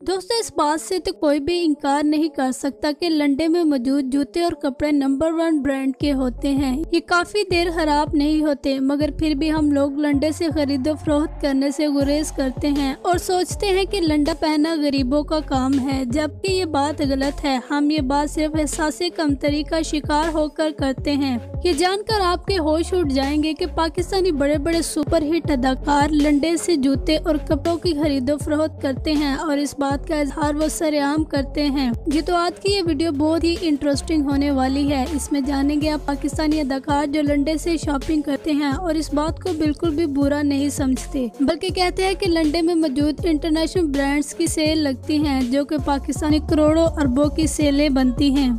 दोस्तों, इस बात से तो कोई भी इनकार नहीं कर सकता कि लंडे में मौजूद जूते और कपड़े नंबर 1 ब्रांड के होते हैं। ये काफी देर खराब नहीं होते, मगर फिर भी हम लोग लंडे से खरीदो फरोख्त करने से गुरेज करते हैं और सोचते हैं कि लंडा पहनना गरीबों का काम है, जबकि ये बात गलत है। हम ये बात सिर्फ एहसासे कमतरी का शिकार होकर करते हैं। ये जानकर आपके होश उड़ जाएंगे कि पाकिस्तानी बड़े बड़े सुपरहिट अदाकार लंडे से जूते और कपड़ों की खरीदो फरोख्त करते हैं और इस बात का इजहार वो सरेआम करते हैं। जी तो आज की ये वीडियो बहुत ही इंटरेस्टिंग होने वाली है। इसमें जानेंगे आप पाकिस्तानी अदाकार जो लंडे से शॉपिंग करते हैं और इस बात को बिल्कुल भी बुरा नहीं समझते, बल्कि कहते हैं कि लंडे में मौजूद इंटरनेशनल ब्रांड्स की सेल लगती हैं, जो कि पाकिस्तानी करोड़ों अरबों की सेलें बनती हैं।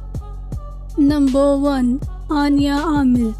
नंबर 1, हानिया आमिर।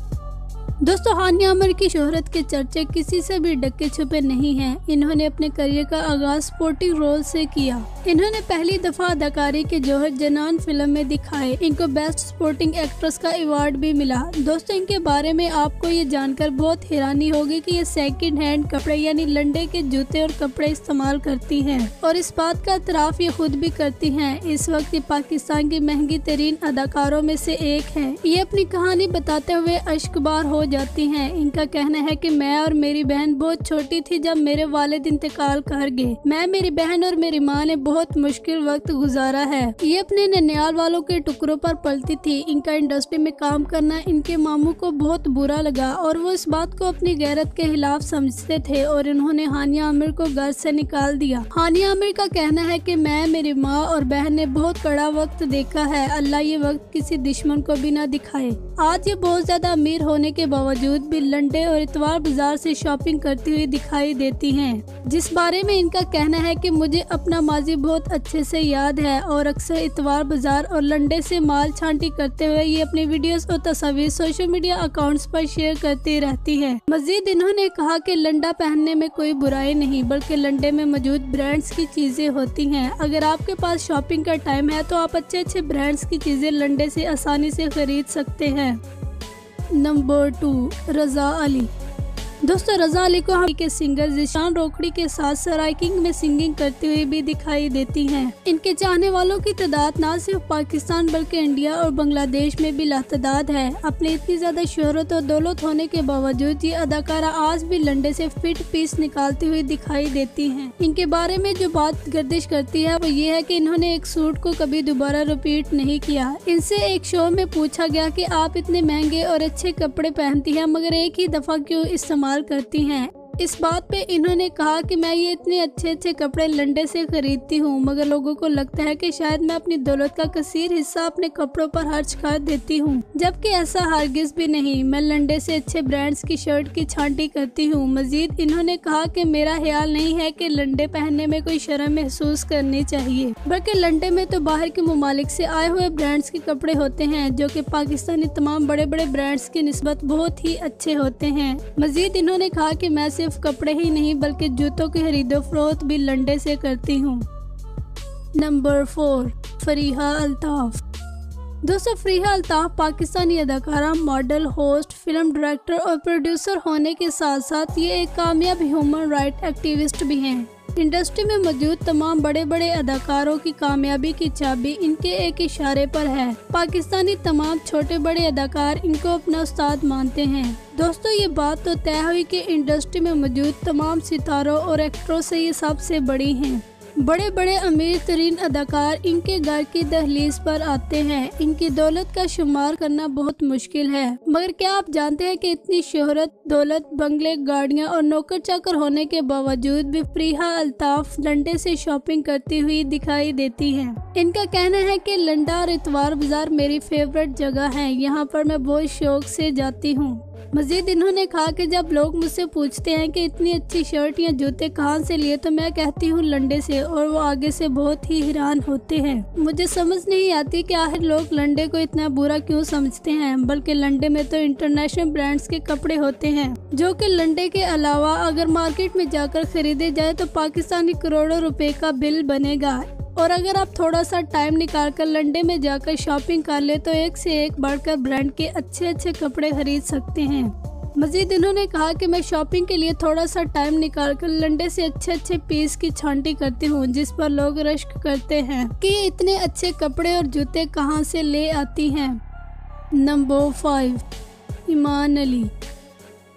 दोस्तों, हानिया आमिर की शोहरत के चर्चे किसी से भी ढके छुपे नहीं हैं। इन्होंने अपने करियर का आगाज स्पोर्टिंग रोल से किया। इन्होंने पहली दफा अदाकारी के जौहर जनान फिल्म में दिखाए। इनको बेस्ट स्पोर्टिंग एक्ट्रेस का अवार्ड भी मिला। दोस्तों, इनके बारे में आपको ये जानकर बहुत हैरानी होगी कि ये सेकंड हैंड कपड़े यानी लंडे के जूते और कपड़े इस्तेमाल करती हैं और इस बात का इतराफ ये खुद भी करती हैं। इस वक्त ये पाकिस्तान की महंगी तरीन अदाकारों में से एक है। ये अपनी कहानी बताते हुए अश्कबार हो जाती हैं। इनका कहना है कि मैं और मेरी बहन बहुत छोटी थी जब मेरे वालिद इंतकाल कर गए। मैं, मेरी बहन और मेरी माँ ने बहुत मुश्किल वक्त गुजारा है। ये अपने ननियाल वालों के टुकड़ों पर पलती थी। इनका इंडस्ट्री में काम करना इनके मामू को बहुत बुरा लगा और वो इस बात को अपनी गैरत के खिलाफ समझते थे और इन्होंने हानिया आमिर को घर से निकाल दिया। हानिया आमिर का कहना है कि मैं, मेरी माँ और बहन ने बहुत कड़ा वक्त देखा है। अल्लाह ये वक्त किसी दुश्मन को भी ना दिखाए। आज ये बहुत ज्यादा अमीर होने के बावजूद भी लंडे और इतवार बाजार से शॉपिंग करती हुई दिखाई देती हैं, जिस बारे में इनका कहना है कि मुझे अपना माजी बहुत अच्छे से याद है और अक्सर इतवार बाजार और लंडे से माल छांटी करते हुए ये अपनी वीडियोस और तस्वीर सोशल मीडिया अकाउंट्स पर शेयर करती रहती है। मजीद इन्होंने कहा कि लंडा पहनने में कोई बुराई नहीं, बल्कि लंडे में मौजूद ब्रांड्स की चीजें होती हैं। अगर आपके पास शॉपिंग का टाइम है तो आप अच्छे अच्छे ब्रांड्स की चीजें लंडे से आसानी से खरीद सकते हैं। नंबर 2, रजा अली। दोस्तों, रजा अली को हम के सिंगर जिशान रोकड़ी के साथ सराइकिंग में सिंगिंग करती हुई भी दिखाई देती हैं। इनके चाहने वालों की तादाद न सिर्फ पाकिस्तान बल्कि इंडिया और बांग्लादेश में भी लातादाद है। अपनी इतनी ज्यादा शोहरत और दौलत होने के बावजूद ये अदाकारा आज भी लंडे से फिट पीस निकालती हुई दिखाई देती हैं। इनके बारे में जो बात गर्दिश करती है वो ये है कि इन्होंने एक सूट को कभी दोबारा रिपीट नहीं किया। इनसे एक शो में पूछा गया कि आप इतने महंगे और अच्छे कपड़े पहनती हैं मगर एक ही दफा क्यों इस्तेमाल करती हैं। इस बात पे इन्होंने कहा कि मैं ये इतने अच्छे अच्छे कपड़े लंडे से खरीदती हूँ, मगर लोगों को लगता है कि शायद मैं अपनी दौलत का कसीर हिस्सा अपने कपड़ों पर खर्च कर देती हूँ, जबकि ऐसा हरगिज भी नहीं। मैं लंडे से अच्छे ब्रांड्स की शर्ट की छांटी करती हूँ। मजीद इन्होंने कहा कि मेरा ख्याल नहीं है कि लंडे पहनने में कोई शर्म महसूस करनी चाहिए, बल्कि लंडे में तो बाहर के ममालिक से आए हुए ब्रांड्स के कपड़े होते हैं जो कि पाकिस्तानी तमाम बड़े बड़े ब्रांड्स की निस्बत बहुत ही अच्छे होते हैं। मजीद इन्होंने कहा कि मैं सिर्फ कपड़े ही नहीं बल्कि जूतों की खरीदो फरोख्त भी लंडे से करती हूँ। नंबर 4, फरीहा अल्ताफ। दोस्तों, फरीहा अल्ताफ पाकिस्तानी अदाकारा, मॉडल, होस्ट, फिल्म डायरेक्टर और प्रोड्यूसर होने के साथ साथ ये एक कामयाब ह्यूमन राइट एक्टिविस्ट भी हैं। इंडस्ट्री में मौजूद तमाम बड़े बड़े अदाकारों की कामयाबी की चाबी इनके एक इशारे पर है। पाकिस्तानी तमाम छोटे बड़े अदाकार इनको अपना उस्ताद मानते हैं। दोस्तों, ये बात तो तय हुई कि इंडस्ट्री में मौजूद तमाम सितारों और एक्टरों से ये सबसे बड़ी हैं। बड़े बड़े अमीर तरीन अदाकार इनके घर की दहलीज पर आते हैं। इनकी दौलत का शुमार करना बहुत मुश्किल है, मगर क्या आप जानते हैं कि इतनी शोहरत, दौलत, बंगले, गाड़ियां और नौकर चाकर होने के बावजूद भी फरीहा अल्ताफ लंडे से शॉपिंग करती हुई दिखाई देती हैं। इनका कहना है कि लंडा और इतवार बाजार मेरी फेवरेट जगह है, यहाँ पर मैं बहुत शौक से जाती हूँ। मजीद इन्होंने कहा कि जब लोग मुझसे पूछते हैं कि इतनी अच्छी शर्ट या जूते कहाँ से लिए तो मैं कहती हूँ लंडे से, और वो आगे से बहुत ही हैरान होते हैं। मुझे समझ नहीं आती कि आखिर लोग लंडे को इतना बुरा क्यों समझते हैं, बल्कि लंडे में तो इंटरनेशनल ब्रांड्स के कपड़े होते हैं जो कि लंडे के अलावा अगर मार्केट में जाकर खरीदे जाए तो पाकिस्तानी करोड़ों रुपए का बिल बनेगा। और अगर आप थोड़ा सा टाइम निकाल कर लंडे में जाकर शॉपिंग कर ले तो एक से एक बढ़कर ब्रांड के अच्छे अच्छे कपड़े खरीद सकते हैं। मजीद इन्होंने कहा कि मैं शॉपिंग के लिए थोड़ा सा टाइम निकालकर लंडे से अच्छे अच्छे पीस की छांटी करती हूँ, जिस पर लोग रश्क करते हैं कि इतने अच्छे कपड़े और जूते कहाँ से ले आती हैं। नंबर 5, ईमान अली।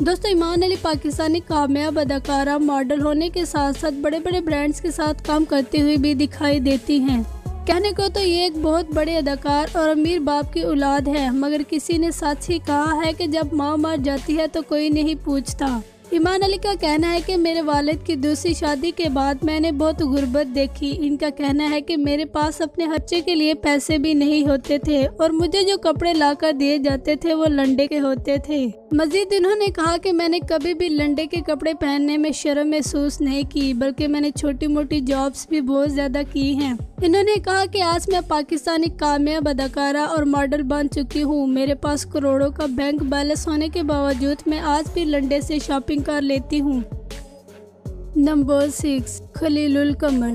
दोस्तों, ईमान अली पाकिस्तानी कामयाब अदाकारा, मॉडल होने के साथ साथ बड़े बड़े ब्रांड्स के साथ काम करती हुई भी दिखाई देती हैं। कहने को तो ये एक बहुत बड़े अदाकार और अमीर बाप की औलाद है, मगर किसी ने सच ही कहा है कि जब माँ मर जाती है तो कोई नहीं पूछता। ईमान अली का कहना है कि मेरे वालिद की दूसरी शादी के बाद मैंने बहुत गुर्बत देखी। इनका कहना है कि मेरे पास अपने खर्चे के लिए पैसे भी नहीं होते थे और मुझे जो कपड़े लाकर दिए जाते थे वो लंडे के होते थे। मजीद इन्होंने कहा कि मैंने कभी भी लंडे के कपड़े पहनने में शर्म महसूस नहीं की, बल्कि मैंने छोटी मोटी जॉब्स भी बहुत ज्यादा की हैं। इन्होंने कहा कि आज मैं पाकिस्तानी कामयाब अदाकारा और मॉडल बन चुकी हूँ। मेरे पास करोड़ों का बैंक बैलेंस होने के बावजूद मैं आज भी लंडे से शॉपिंग कर लेती हूँ। नंबर 6, खलीलुल कमर।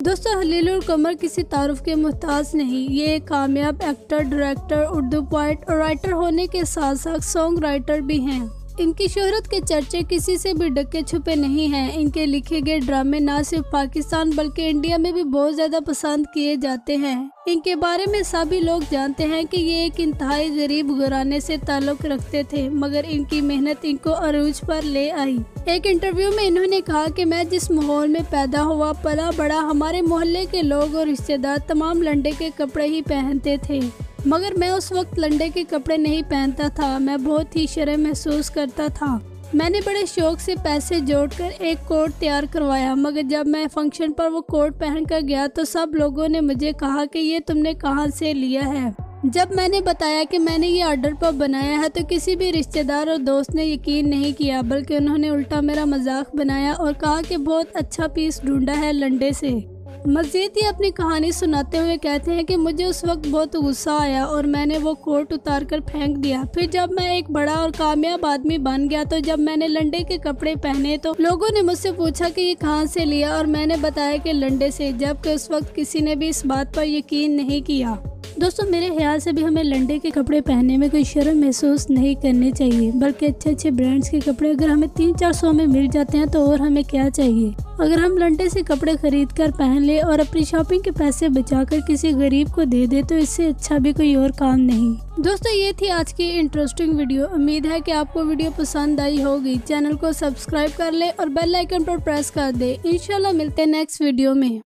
दोस्तों, खलीलुल कमर किसी तारुफ के मुहताज नहीं। ये एक कामयाब एक्टर, डायरेक्टर, उर्दू पोइट और राइटर होने के साथ साथ सॉन्ग राइटर भी हैं। इनकी शोहरत के चर्चे किसी से भी ढके छुपे नहीं हैं। इनके लिखे गए ड्रामे न सिर्फ पाकिस्तान बल्कि इंडिया में भी बहुत ज्यादा पसंद किए जाते हैं। इनके बारे में सभी लोग जानते हैं कि ये एक इंतहाई गरीब घराने से ताल्लुक रखते थे, मगर इनकी मेहनत इनको अरूज पर ले आई। एक इंटरव्यू में इन्होंने कहा कि मैं जिस माहौल में पैदा हुआ पला बड़ा, हमारे मोहल्ले के लोग और रिश्तेदार तमाम लंडे के कपड़े ही पहनते थे, मगर मैं उस वक्त लंडे के कपड़े नहीं पहनता था। मैं बहुत ही शर्म महसूस करता था। मैंने बड़े शौक से पैसे जोड़कर एक कोट तैयार करवाया, मगर जब मैं फंक्शन पर वो कोट पहनकर गया तो सब लोगों ने मुझे कहा कि ये तुमने कहाँ से लिया है। जब मैंने बताया कि मैंने ये ऑर्डर पर बनाया है तो किसी भी रिश्तेदार और दोस्त ने यकीन नहीं किया, बल्कि उन्होंने उल्टा मेरा मजाक बनाया और कहा कि बहुत अच्छा पीस ढूंढा है लंडे से। मजीद ही अपनी कहानी सुनाते हुए कहते हैं कि मुझे उस वक्त बहुत गुस्सा आया और मैंने वो कोट उतार कर फेंक दिया। फिर जब मैं एक बड़ा और कामयाब आदमी बन गया तो जब मैंने लंडे के कपड़े पहने तो लोगों ने मुझसे पूछा कि ये कहाँ से लिया, और मैंने बताया कि लंडे से, जबकि उस वक्त किसी ने भी इस बात पर यकीन नहीं किया। दोस्तों, मेरे ख्याल से भी हमें लंडे के कपड़े पहनने में कोई शर्म महसूस नहीं करनी चाहिए, बल्कि अच्छे अच्छे ब्रांड्स के कपड़े अगर हमें 300-400 में मिल जाते हैं तो और हमें क्या चाहिए। अगर हम लंडे से कपड़े खरीद कर पहन ले और अपनी शॉपिंग के पैसे बचाकर किसी गरीब को दे दे तो इससे अच्छा भी कोई और काम नहीं। दोस्तों, ये थी आज की इंटरेस्टिंग वीडियो। उम्मीद है कि आपको वीडियो पसंद आई होगी। चैनल को सब्सक्राइब कर ले और बेल आइकन पर प्रेस कर दे। इंशाल्लाह मिलते हैं नेक्स्ट वीडियो में।